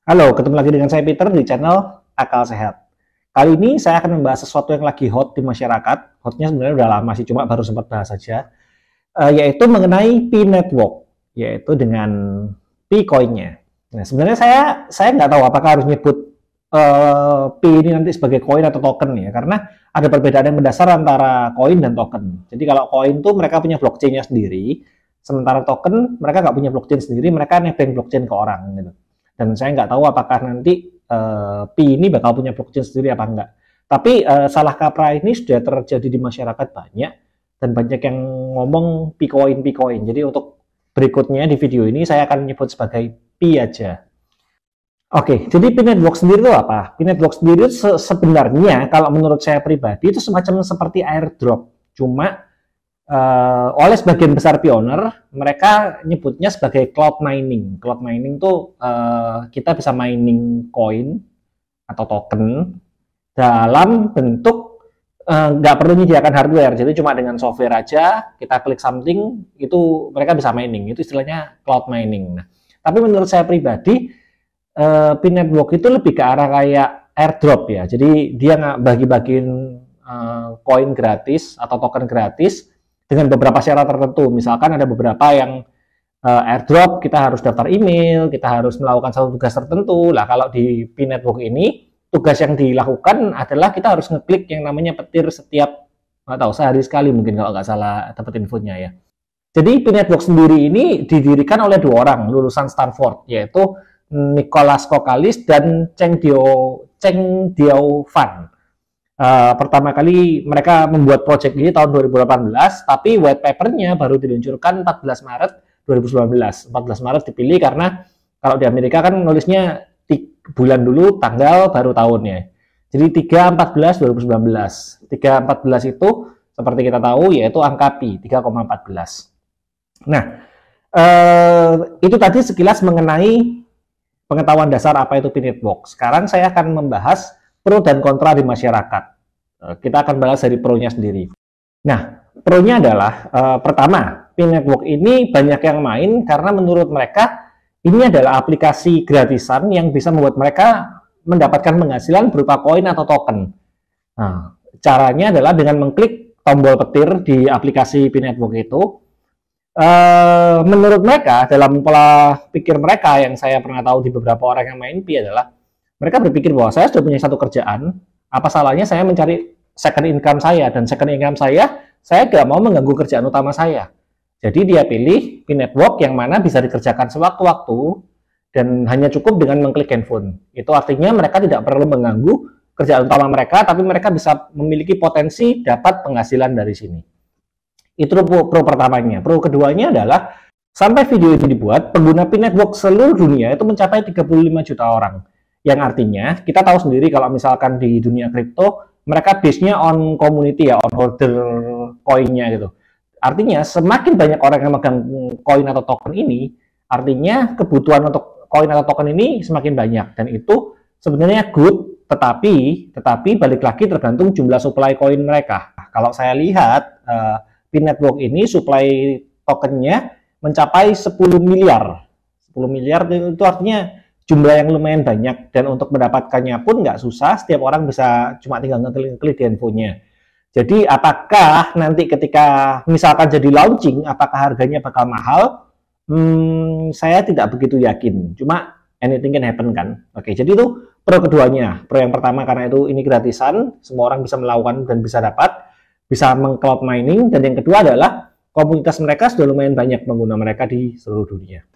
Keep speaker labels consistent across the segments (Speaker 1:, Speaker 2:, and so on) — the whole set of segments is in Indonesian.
Speaker 1: Halo, ketemu lagi dengan saya Peter di channel Akal Sehat. Kali ini saya akan membahas sesuatu yang lagi hot di masyarakat. Hotnya sebenarnya udah lama sih, cuma baru sempat bahas saja. Yaitu mengenai P-Network, yaitu dengan P-Coin-nya. Nah, sebenarnya saya nggak tahu apakah harus nyebut P ini nanti sebagai koin atau token ya, karena ada perbedaan yang mendasar antara koin dan token. Jadi kalau koin tuh mereka punya blockchain-nya sendiri, sementara token mereka nggak punya blockchain sendiri, mereka nebeng blockchain ke orang gitu. Dan saya nggak tahu apakah nanti P ini bakal punya blockchain sendiri apa enggak. Tapi salah kaprah ini sudah terjadi di masyarakat banyak, dan banyak yang ngomong P-Coin, P-Coin. Jadi untuk berikutnya di video ini saya akan menyebut sebagai P aja. Oke, jadi P-Network sendiri itu apa? P-Network sendiri sebenarnya kalau menurut saya pribadi itu semacam seperti airdrop. Cuma oleh sebagian besar pioner, mereka nyebutnya sebagai cloud mining. Cloud mining tuh kita bisa mining koin atau token dalam bentuk nggak perlu menyediakan hardware, jadi cuma dengan software aja kita klik something itu mereka bisa mining. Itu istilahnya cloud mining. Nah, tapi menurut saya pribadi P-Network itu lebih ke arah kayak airdrop ya. Jadi dia nggak bagi-bagiin koin gratis atau token gratis dengan beberapa syarat tertentu. Misalkan ada beberapa yang airdrop kita harus daftar email, kita harus melakukan satu tugas tertentu. Lah kalau di P-Network ini tugas yang dilakukan adalah kita harus ngeklik yang namanya petir setiap nggak tahu sehari sekali mungkin kalau nggak salah dapat infonya ya. Jadi P-Network sendiri ini didirikan oleh dua orang lulusan Stanford, yaitu Nicholas Kokalis dan Cheng Diao Fan. Pertama kali mereka membuat project ini tahun 2018, tapi white papernya baru diluncurkan 14 Maret 2019. 14 Maret dipilih karena kalau di Amerika kan nulisnya bulan dulu, tanggal baru tahunnya. Jadi 3/14/2019. 3/14 itu seperti kita tahu yaitu angka pi, 3,14. Nah, itu tadi sekilas mengenai pengetahuan dasar apa itu P-Network. Sekarang saya akan membahas pro dan kontra di masyarakat. Kita akan bahas dari pro-nya sendiri. Nah, pro-nya adalah pertama, P-Network ini banyak yang main karena menurut mereka ini adalah aplikasi gratisan yang bisa membuat mereka mendapatkan penghasilan berupa koin atau token. Nah, caranya adalah dengan mengklik tombol petir di aplikasi P-Network itu. Menurut mereka, dalam pola pikir mereka yang saya pernah tahu di beberapa orang yang main P adalah mereka berpikir bahwa saya sudah punya satu kerjaan, apa salahnya saya mencari second income saya, dan second income saya nggak mau mengganggu kerjaan utama saya. Jadi dia pilih P-Network yang mana bisa dikerjakan sewaktu-waktu dan hanya cukup dengan mengklik handphone. Itu artinya mereka tidak perlu mengganggu kerjaan utama mereka, tapi mereka bisa memiliki potensi dapat penghasilan dari sini. Itu pro pertamanya. Pro keduanya adalah sampai video ini dibuat, pengguna P-Network seluruh dunia itu mencapai 35 juta orang. Yang artinya, kita tahu sendiri kalau misalkan di dunia kripto, mereka base-nya on community ya, on holder koinnya gitu. Artinya, semakin banyak orang yang megang koin atau token ini, artinya kebutuhan untuk koin atau token ini semakin banyak. Dan itu sebenarnya good, tetapi balik lagi tergantung jumlah supply koin mereka. Kalau saya lihat, P-Network ini supply tokennya mencapai 10 miliar. 10 miliar itu artinya jumlah yang lumayan banyak, dan untuk mendapatkannya pun nggak susah, setiap orang bisa cuma tinggal ngeklik di handphonenya. Jadi apakah nanti ketika misalkan jadi launching, apakah harganya bakal mahal? Saya tidak begitu yakin, cuma anything can happen kan. Oke, jadi itu pro keduanya. Pro yang pertama karena itu ini gratisan, semua orang bisa melakukan dan bisa dapat, bisa meng-cloud mining, dan yang kedua adalah komunitas mereka sudah lumayan banyak pengguna mereka di seluruh dunia.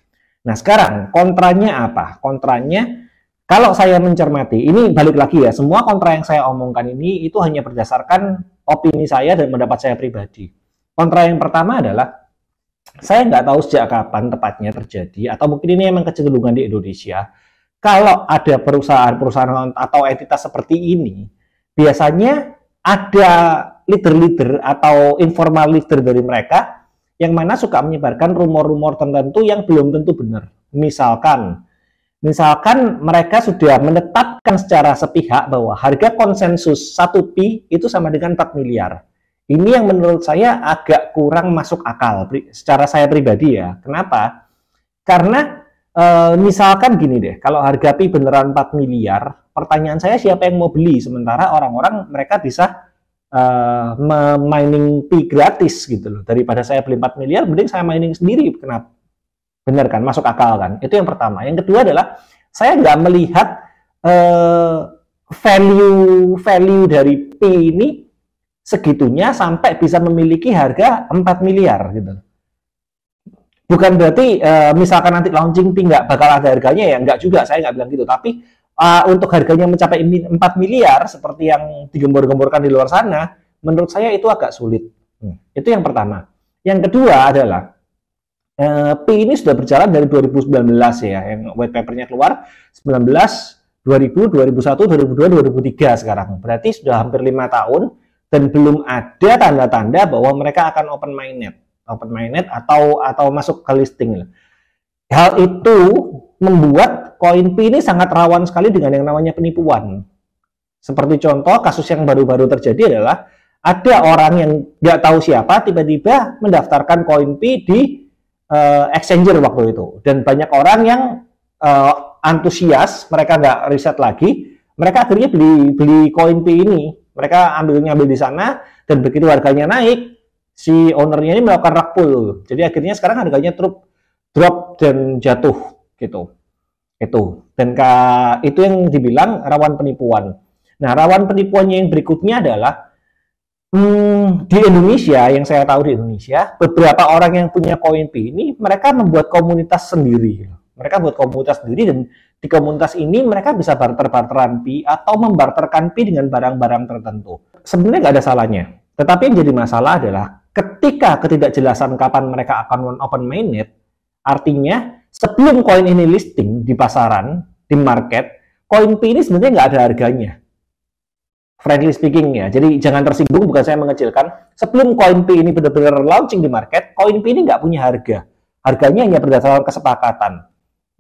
Speaker 1: Nah sekarang kontranya apa? Kontranya kalau saya mencermati, ini balik lagi ya, semua kontra yang saya omongkan ini itu hanya berdasarkan opini saya dan pendapat saya pribadi. Kontra yang pertama adalah saya nggak tahu sejak kapan tepatnya terjadi, atau mungkin ini memang kecenderungan di Indonesia, kalau ada perusahaan-perusahaan atau entitas seperti ini, biasanya ada leader-leader atau informal leader dari mereka yang mana suka menyebarkan rumor-rumor tertentu yang belum tentu benar. Misalkan mereka sudah menetapkan secara sepihak bahwa harga konsensus 1 Pi itu sama dengan 4 miliar. Ini yang menurut saya agak kurang masuk akal secara saya pribadi ya. Kenapa? Karena Misalkan gini deh, kalau harga Pi beneran 4 miliar, pertanyaan saya siapa yang mau beli? Sementara orang-orang mereka bisa mining Pi gratis gitu loh. Daripada saya beli 4 miliar, mending saya mining sendiri. Kenapa? Bener kan? Masuk akal kan? Itu yang pertama. Yang kedua adalah, saya nggak melihat value dari Pi ini segitunya sampai bisa memiliki harga 4 miliar gitu. Bukan berarti misalkan nanti launching Pi nggak bakal ada harganya ya, nggak juga, saya nggak bilang gitu. Tapi untuk harganya mencapai 4 miliar seperti yang digembor-gemborkan di luar sana, menurut saya itu agak sulit. Itu yang pertama. Yang kedua adalah Pi ini sudah berjalan dari 2019 ya, yang white papernya keluar 19, 2000, 2001, 2002, 2003 sekarang. Berarti sudah hampir 5 tahun dan belum ada tanda-tanda bahwa mereka akan open mainnet atau masuk ke listing. Hal itu membuat koin Pi ini sangat rawan sekali dengan yang namanya penipuan. Seperti contoh kasus yang baru-baru terjadi adalah ada orang yang nggak tahu siapa tiba-tiba mendaftarkan koin Pi di exchanger waktu itu, dan banyak orang yang antusias, mereka nggak riset lagi, mereka akhirnya beli koin Pi ini, mereka ngambil di sana, dan begitu harganya naik, si ownernya ini melakukan rug pull, jadi akhirnya sekarang harganya drop dan jatuh gitu. Dan itu yang dibilang rawan penipuan. Nah, rawan penipuannya yang berikutnya adalah di Indonesia, yang saya tahu di Indonesia, beberapa orang yang punya koin Pi ini, mereka membuat komunitas sendiri. Mereka buat komunitas sendiri, dan di komunitas ini mereka bisa barter-barteran Pi atau membarterkan Pi dengan barang-barang tertentu. Sebenarnya nggak ada salahnya. Tetapi yang jadi masalah adalah ketika ketidakjelasan kapan mereka akan open mainnet, artinya sebelum koin ini listing di pasaran, di market, koin Pi ini sebenarnya nggak ada harganya. Frankly speaking ya, jadi jangan tersinggung, bukan saya mengecilkan. Sebelum koin Pi ini benar-benar launching di market, koin Pi ini nggak punya harga. Harganya hanya berdasarkan kesepakatan.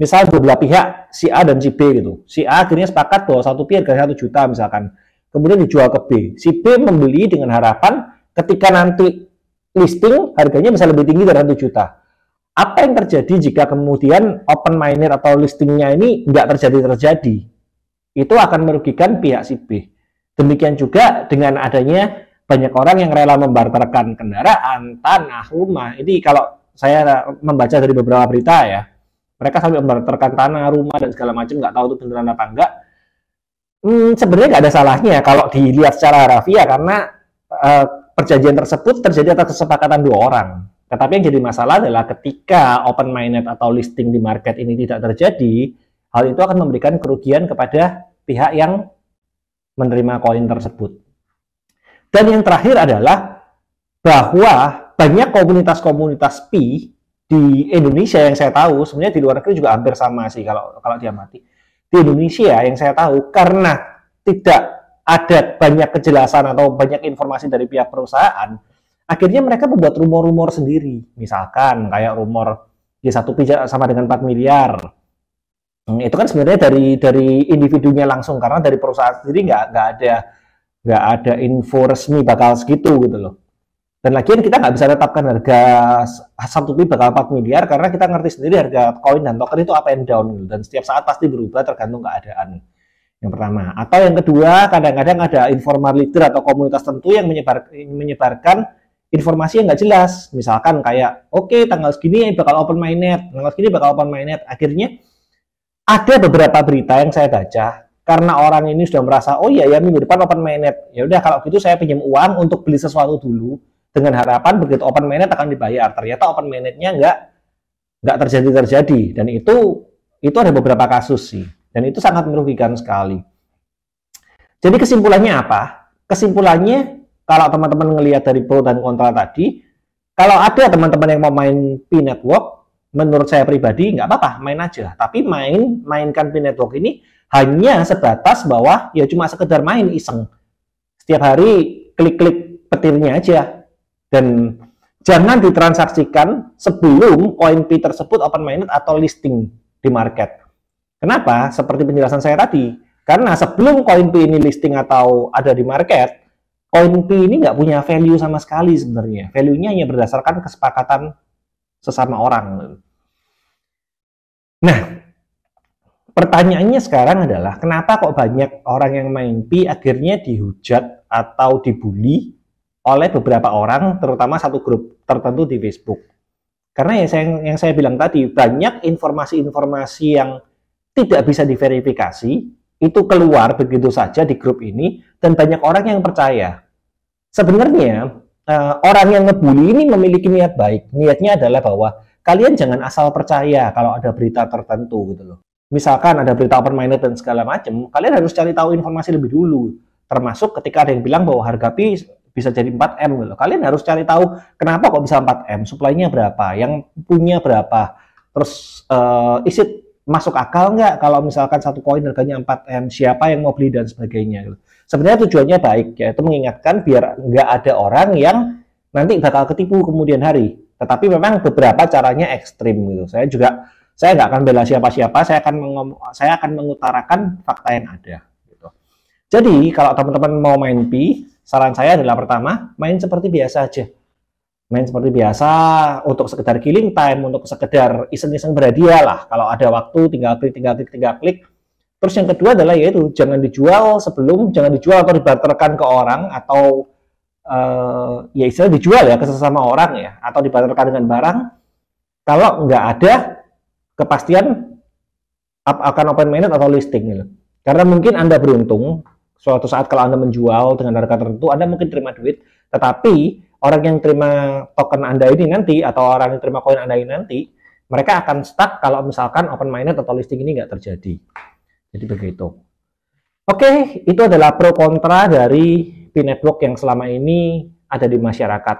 Speaker 1: Misal beberapa pihak, si A dan si B gitu. Si A akhirnya sepakat bahwa satu Pi harganya 1 juta misalkan. Kemudian dijual ke B. Si B membeli dengan harapan ketika nanti listing harganya bisa lebih tinggi dari 1 juta. Apa yang terjadi jika kemudian open mainnet atau listingnya ini nggak terjadi? Itu akan merugikan pihak si B. Demikian juga dengan adanya banyak orang yang rela membarterkan kendaraan, tanah, rumah. Ini kalau saya membaca dari beberapa berita ya, mereka sampai membarterkan tanah, rumah, dan segala macam, nggak tahu itu beneran apa enggak. Sebenarnya nggak ada salahnya kalau dilihat secara harafiah, karena perjanjian tersebut terjadi atas kesepakatan 2 orang. Tetapi yang jadi masalah adalah ketika open mainnet atau listing di market ini tidak terjadi, hal itu akan memberikan kerugian kepada pihak yang menerima koin tersebut. Dan yang terakhir adalah bahwa banyak komunitas-komunitas Pi di Indonesia yang saya tahu, sebenarnya di luar negeri juga hampir sama sih kalau diamati. Di Indonesia yang saya tahu, karena tidak ada banyak kejelasan atau banyak informasi dari pihak perusahaan, akhirnya mereka membuat rumor-rumor sendiri. Misalkan kayak rumor G1 Pi sama dengan 4 miliar. Itu kan sebenarnya dari individunya langsung, karena dari perusahaan sendiri nggak ada info resmi bakal segitu gitu loh. Dan lagian kita nggak bisa tetapkan harga 1 Pi bakal 4 miliar karena kita ngerti sendiri harga koin dan token itu up and down gitu. Dan setiap saat pasti berubah tergantung keadaan. Yang pertama. Atau yang kedua, kadang-kadang ada informal leader atau komunitas tertentu yang menyebarkan informasi yang nggak jelas. Misalkan kayak, oke, tanggal segini bakal open mainnet, tanggal segini bakal open mainnet. Akhirnya ada beberapa berita yang saya baca, karena orang ini sudah merasa, oh iya ya minggu depan open mainnet, ya udah kalau gitu saya pinjam uang untuk beli sesuatu dulu dengan harapan begitu open mainnet akan dibayar. Ternyata open mainnetnya nggak terjadi, dan itu ada beberapa kasus sih, dan itu sangat merugikan sekali. Jadi kesimpulannya apa? Kesimpulannya kalau teman-teman ngelihat dari pro dan kontra tadi, kalau ada teman-teman yang mau main Pi Network, menurut saya pribadi nggak apa-apa, main aja. Tapi mainkan Pi Network ini hanya sebatas bahwa ya cuma sekedar main iseng. Setiap hari klik-klik petirnya aja. Dan jangan ditransaksikan sebelum koin Pi tersebut open mainnet atau listing di market. Kenapa? Seperti penjelasan saya tadi. Karena sebelum koin Pi ini listing atau ada di market, koin Pi ini nggak punya value sama sekali sebenarnya. Value-nya hanya berdasarkan kesepakatan sesama orang. Nah, pertanyaannya sekarang adalah kenapa kok banyak orang yang main Pi akhirnya dihujat atau dibully oleh beberapa orang, terutama satu grup tertentu di Facebook. Karena yang saya bilang tadi, banyak informasi-informasi yang tidak bisa diverifikasi, itu keluar begitu saja di grup ini, dan banyak orang yang percaya. Sebenarnya, orang yang ngebully ini memiliki niat baik. Niatnya adalah bahwa kalian jangan asal percaya kalau ada berita tertentu gitu loh. Misalkan ada berita open minded dan segala macam, kalian harus cari tahu informasi lebih dulu. Termasuk ketika ada yang bilang bahwa harga Pi bisa jadi 4M gitu. Kalian harus cari tahu kenapa kok bisa 4M, supply-nya berapa, yang punya berapa. Terus is it masuk akal nggak kalau misalkan satu koin harganya 4M, siapa yang mau beli dan sebagainya gitu. Sebenarnya tujuannya baik, yaitu mengingatkan biar nggak ada orang yang nanti bakal ketipu kemudian hari. Tetapi memang beberapa caranya ekstrim gitu. Saya nggak akan bela siapa-siapa, saya akan mengutarakan fakta yang ada. Gitu. Jadi kalau teman-teman mau main Pi, saran saya adalah pertama, main seperti biasa aja. Main seperti biasa untuk sekedar killing time, untuk sekedar iseng-iseng berhadiah lah. Kalau ada waktu, tinggal klik. Terus yang kedua adalah yaitu jangan dijual atau dibarterkan ke orang atau ya istilah dijual ya ke sesama orang ya, atau dibarterkan dengan barang. Kalau nggak ada kepastian akan open minded atau listing gitu. Karena mungkin Anda beruntung suatu saat kalau Anda menjual dengan harga tertentu, Anda mungkin terima duit, tetapi orang yang terima token Anda ini nanti atau orang yang terima koin Anda ini nanti, mereka akan stuck kalau misalkan open minded atau listing ini nggak terjadi. Jadi begitu. Oke, itu adalah pro kontra dari Pi Network yang selama ini ada di masyarakat.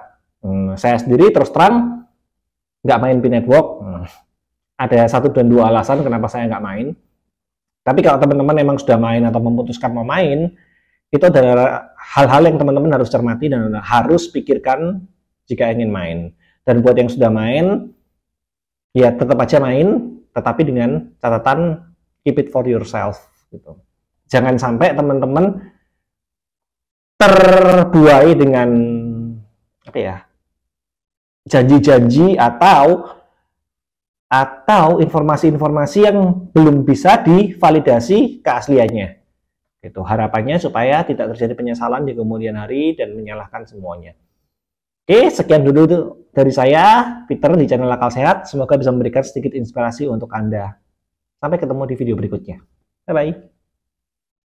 Speaker 1: Saya sendiri terus terang nggak main Pi Network. Ada 1 dan 2 alasan kenapa saya nggak main. Tapi kalau teman-teman memang sudah main atau memutuskan mau main, itu adalah hal-hal yang teman-teman harus cermati dan harus pikirkan jika ingin main. Dan buat yang sudah main, ya tetap aja main, tetapi dengan catatan keep it for yourself. Gitu. Jangan sampai teman-teman terbuai dengan apa ya, janji-janji atau informasi-informasi yang belum bisa divalidasi keasliannya. Itu harapannya supaya tidak terjadi penyesalan di kemudian hari dan menyalahkan semuanya. Oke, sekian dulu dari saya, Peter di channel Akal Sehat. Semoga bisa memberikan sedikit inspirasi untuk Anda. Sampai ketemu di video berikutnya. Bye-bye.